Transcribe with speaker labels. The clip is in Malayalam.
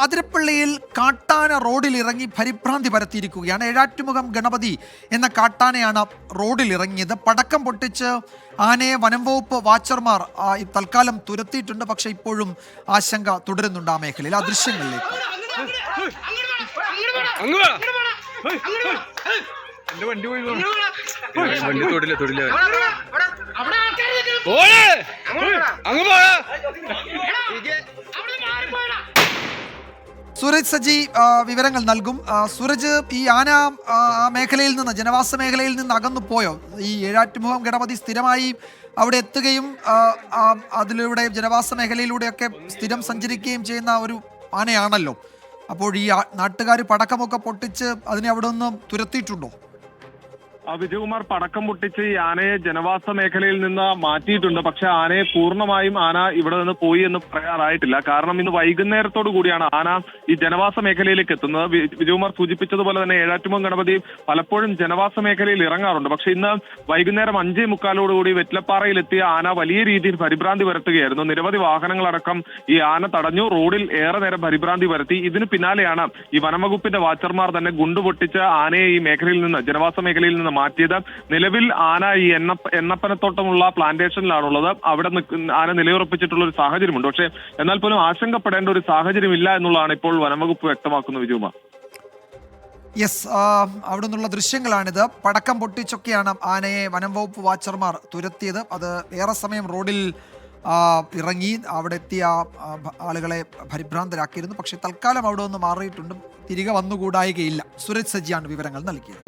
Speaker 1: അതിരപ്പള്ളിയിൽ കാട്ടാന റോഡിൽ ഇറങ്ങി പരിഭ്രാന്തി പരത്തിയിരിക്കുകയാണ്. ഏഴാറ്റുമുഖം ഗണപതി എന്ന കാട്ടാനയാണ് റോഡിൽ ഇറങ്ങിയത്. പടക്കം പൊട്ടിച്ച് ആനയെ വനം വകുപ്പ് വാച്ചർമാർ തൽക്കാലം തുരത്തിയിട്ടുണ്ട്. പക്ഷേ ഇപ്പോഴും ആശങ്ക തുടരുന്നുണ്ട് ആ മേഖലയിൽ. ആ ദൃശ്യങ്ങളിലേക്ക്. സൂരജ് സജി വിവരങ്ങൾ നൽകും. സൂരജ്, ഈ ആന മേഖലയിൽ നിന്ന്, ജനവാസ മേഖലയിൽ നിന്ന് അകന്നു പോയോ? ഈ ഏഴാറ്റുമുഖം ഗണപതി സ്ഥിരമായി അവിടെ എത്തുകയും അതിലൂടെ ജനവാസ മേഖലയിലൂടെയൊക്കെ സ്ഥിരം സഞ്ചരിക്കുകയും ചെയ്യുന്ന ഒരു ആനയാണല്ലോ. അപ്പോൾ ഈ നാട്ടുകാർ പടക്കമൊക്കെ പൊട്ടിച്ച് അതിനെ അവിടെ നിന്ന് തുരത്തിയിട്ടുണ്ടോ?
Speaker 2: വിജയകുമാർ, പടക്കം പൊട്ടിച്ച് ഈ ആനയെ ജനവാസ മേഖലയിൽ നിന്ന് മാറ്റിയിട്ടുണ്ട്. പക്ഷെ ആനയെ പൂർണ്ണമായും ആന ഇവിടെ നിന്ന് പോയി എന്ന് പറയാറായിട്ടില്ല. കാരണം ഇന്ന് വൈകുന്നേരത്തോടു കൂടിയാണ് ആന ഈ ജനവാസ മേഖലയിലേക്ക് എത്തുന്നത്. വിജയകുമാർ സൂചിപ്പിച്ചതുപോലെ തന്നെ ഏഴാറ്റുമുഖം ഗണപതി പലപ്പോഴും ജനവാസ മേഖലയിൽ ഇറങ്ങാറുണ്ട്. പക്ഷെ ഇന്ന് വൈകുന്നേരം 5:45 വെറ്റ്ലപ്പാറയിലെത്തിയ ആന വലിയ രീതിയിൽ പരിഭ്രാന്തി പരത്തുകയായിരുന്നു. നിരവധി വാഹനങ്ങളടക്കം ഈ ആന തടഞ്ഞു. റോഡിൽ ഏറെ നേരം പരിഭ്രാന്തി പരത്തി. ഇതിന് പിന്നാലെയാണ് ഈ വനംവകുപ്പിന്റെ വാച്ചർമാർ തന്നെ ഗുണ്ടുപൊട്ടിച്ച് ആനയെ ഈ മേഖലയിൽ നിന്ന്, ജനവാസ മേഖലയിൽ നിന്ന് മാറ്റിയത്. നിലവിൽ ആന ഈ എണ്ണപ്പനത്തോട്ടമുള്ള പ്ലാന്റേഷനിലാണുള്ളത്. അവിടെ ആന നിലയുറപ്പിച്ചിട്ടുള്ള ഒരു സാഹചര്യമുണ്ട്. പക്ഷേ എന്നാൽ പോലും ആശങ്കപ്പെടേണ്ട ഒരു സാഹചര്യമില്ല എന്നുള്ളതാണ് ഇപ്പോൾ വനംവകുപ്പ് വ്യക്തമാക്കുന്നത്. വിജയകുമാർ,
Speaker 1: യെസ്, അവിടെ നിന്നുള്ള ദൃശ്യങ്ങളാണിത്. പടക്കം പൊട്ടിച്ചൊക്കെയാണ് ആനയെ വനം വകുപ്പ് വാച്ചർമാർ തുരത്തിയത്. അത് ഏറെ സമയം റോഡിൽ ഇറങ്ങി അവിടെ എത്തിയ ആളുകളെ പരിഭ്രാന്തരാക്കിയിരുന്നു. പക്ഷേ തൽക്കാലം അവിടെ നിന്ന് മാറിയിട്ടുണ്ട്. തിരികെ വന്നുകൂടായികയില്ല. സുരജ് സജിയാണ് വിവരങ്ങൾ നൽകിയത്.